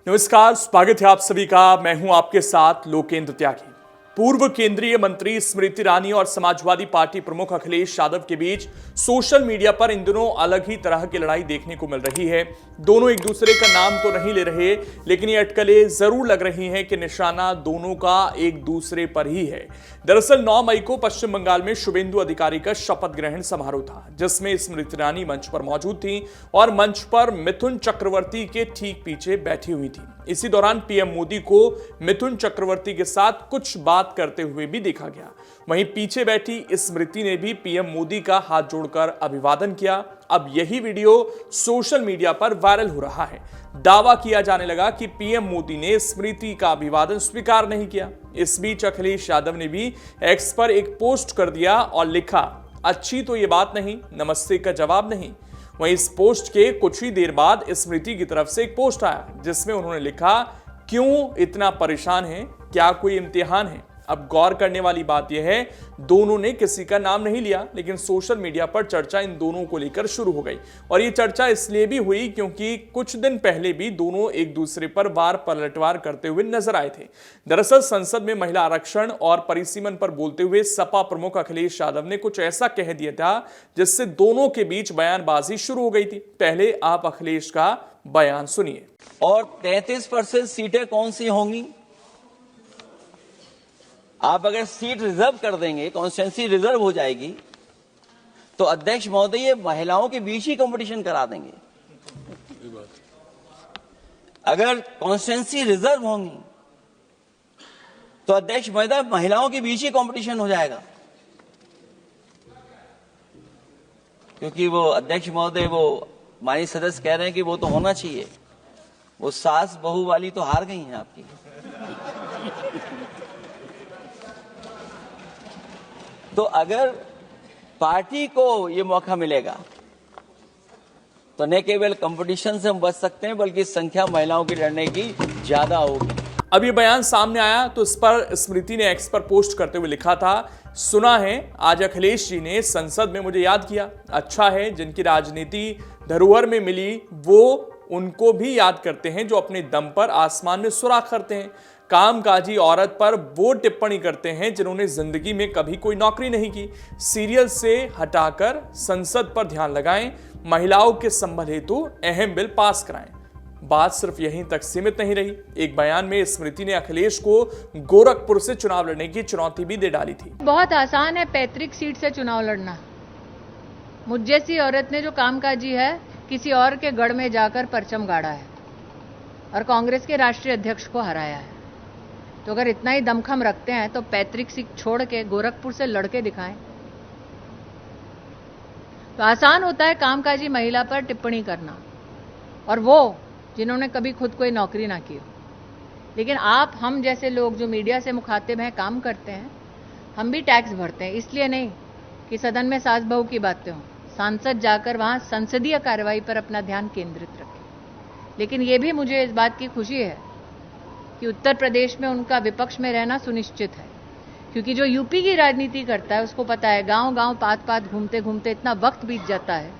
नमस्कार, स्वागत है आप सभी का। मैं हूं आपके साथ लोकेंद्र त्यागी। पूर्व केंद्रीय मंत्री स्मृति ईरानी और समाजवादी पार्टी प्रमुख अखिलेश यादव के बीच सोशल मीडिया पर इन दिनों अलग ही तरह की लड़ाई देखने को मिल रही है। दोनों एक दूसरे का नाम तो नहीं ले रहे, लेकिन ये अटकलें जरूर लग रही हैं कि निशाना दोनों का एक दूसरे पर ही है। दरअसल 9 मई को पश्चिम बंगाल में शुभेंदु अधिकारी का शपथ ग्रहण समारोह था, जिसमें स्मृति ईरानी मंच पर मौजूद थी और मंच पर मिथुन चक्रवर्ती के ठीक पीछे बैठी हुई थी। इसी दौरान पीएम मोदी को मिथुन चक्रवर्ती के साथ कुछ बात करते हुए भी देखा गया। वहीं पीछे बैठी स्मृति ने भी पीएम मोदी का हाथ जोड़कर अभिवादन किया। अब यही वीडियो सोशल मीडिया पर वायरल हो रहा है। दावा किया जाने लगा कि पीएम मोदी ने स्मृति का अभिवादन स्वीकार नहीं किया। इस बीच अखिलेश यादव ने भी एक्स पर एक पोस्ट कर दिया और लिखा, अच्छी तो ये बात नहीं, नमस्ते का जवाब नहीं। वहीं इस पोस्ट के कुछ ही देर बाद स्मृति की तरफ से एक पोस्ट आया, जिसमें उन्होंने लिखा, क्यों इतना परेशान है, क्या कोई इम्तिहान है। अब गौर करने वाली बात यह है, दोनों ने किसी का नाम नहीं लिया, लेकिन सोशल मीडिया पर चर्चा इन दोनों को लेकर शुरू हो गई। और ये चर्चा इसलिए भी हुई क्योंकि कुछ दिन पहले भी दोनों एक दूसरे पर वार पलटवार करते हुए नजर आए थे। दरअसल संसद में महिला आरक्षण और परिसीमन पर बोलते हुए सपा प्रमुख अखिलेश यादव ने कुछ ऐसा कह दिया था, जिससे दोनों के बीच बयानबाजी शुरू हो गई थी। पहले आप अखिलेश का बयान सुनिए। और 33% सीटें कौन सी होंगी? आप अगर सीट रिजर्व कर देंगे, कॉन्स्टिट्यूंसी रिजर्व हो जाएगी, तो अध्यक्ष महोदय ये महिलाओं के बीच ही कंपटीशन करा देंगे। अगर कॉन्स्टिट्यूंसी रिजर्व होंगी तो अध्यक्ष महोदय महिलाओं के बीच ही कंपटीशन हो जाएगा, क्योंकि वो अध्यक्ष महोदय वो माननीय सदस्य कह रहे हैं कि वो तो होना चाहिए। वो सास बहू वाली तो हार गई हैं आपकी। तो अगर पार्टी को ये मौका मिलेगा तो न केवल कंपटीशन से हम बच सकते हैं, बल्कि संख्या महिलाओं की लड़ने की ज्यादा होगी। अब ये बयान सामने आया तो इस पर स्मृति ने एक्स पर पोस्ट करते हुए लिखा था, सुना है आज अखिलेश जी ने संसद में मुझे याद किया। अच्छा है, जिनकी राजनीति धरोहर में मिली वो उनको भी याद करते हैं जो अपने दम पर आसमान में सुराख करते हैं। कामकाजी औरत पर वो टिप्पणी करते हैं जिन्होंने जिंदगी में कभी कोई नौकरी नहीं की। सीरियल से हटाकर संसद पर ध्यान लगाएं, महिलाओं के संबल हेतु अहम बिल पास कराएं। बात सिर्फ यहीं तक सीमित नहीं रही। एक बयान में स्मृति ने अखिलेश को गोरखपुर से चुनाव लड़ने की चुनौती भी दे डाली थी। बहुत आसान है पैतृक सीट से चुनाव लड़ना। मुझ जैसी औरत ने जो कामकाजी है, किसी और के गढ़ में जाकर परचम गाड़ा है और कांग्रेस के राष्ट्रीय अध्यक्ष को हराया है। तो अगर इतना ही दमखम रखते हैं तो पैतृक सीट छोड़ के गोरखपुर से लड़के दिखाएं। तो आसान होता है कामकाजी महिला पर टिप्पणी करना, और वो जिन्होंने कभी खुद कोई नौकरी ना की हो। लेकिन आप हम जैसे लोग जो मीडिया से मुखातिब हैं, काम करते हैं, हम भी टैक्स भरते हैं, इसलिए नहीं कि सदन में सास बहू की बातें हों। सांसद जाकर वहां संसदीय कार्रवाई पर अपना ध्यान केंद्रित रखें। लेकिन ये भी मुझे इस बात की खुशी है कि उत्तर प्रदेश में उनका विपक्ष में रहना सुनिश्चित है, क्योंकि जो यूपी की राजनीति करता है उसको पता है गांव-गांव पात-पात घूमते घूमते इतना वक्त बीत जाता है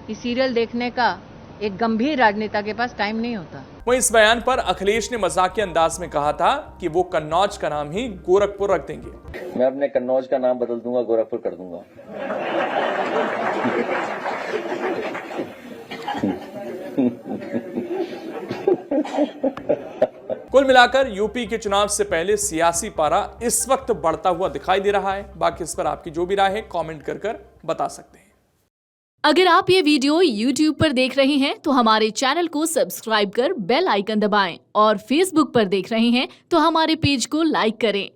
कि सीरियल देखने का एक गंभीर राजनेता के पास टाइम नहीं होता। वहीं इस बयान पर अखिलेश ने मजाकिया अंदाज में कहा था कि वो कन्नौज का नाम ही गोरखपुर रख देंगे। मैं अपने कन्नौज का नाम बदल दूंगा, गोरखपुर कर दूंगा। कुल मिलाकर यूपी के चुनाव से पहले सियासी पारा इस वक्त बढ़ता हुआ दिखाई दे रहा है। बाकी इस पर आपकी जो भी राय है कमेंट कर बता सकते हैं। अगर आप ये वीडियो YouTube पर देख रहे हैं तो हमारे चैनल को सब्सक्राइब कर बेल आइकन दबाएं, और Facebook पर देख रहे हैं तो हमारे पेज को लाइक करें।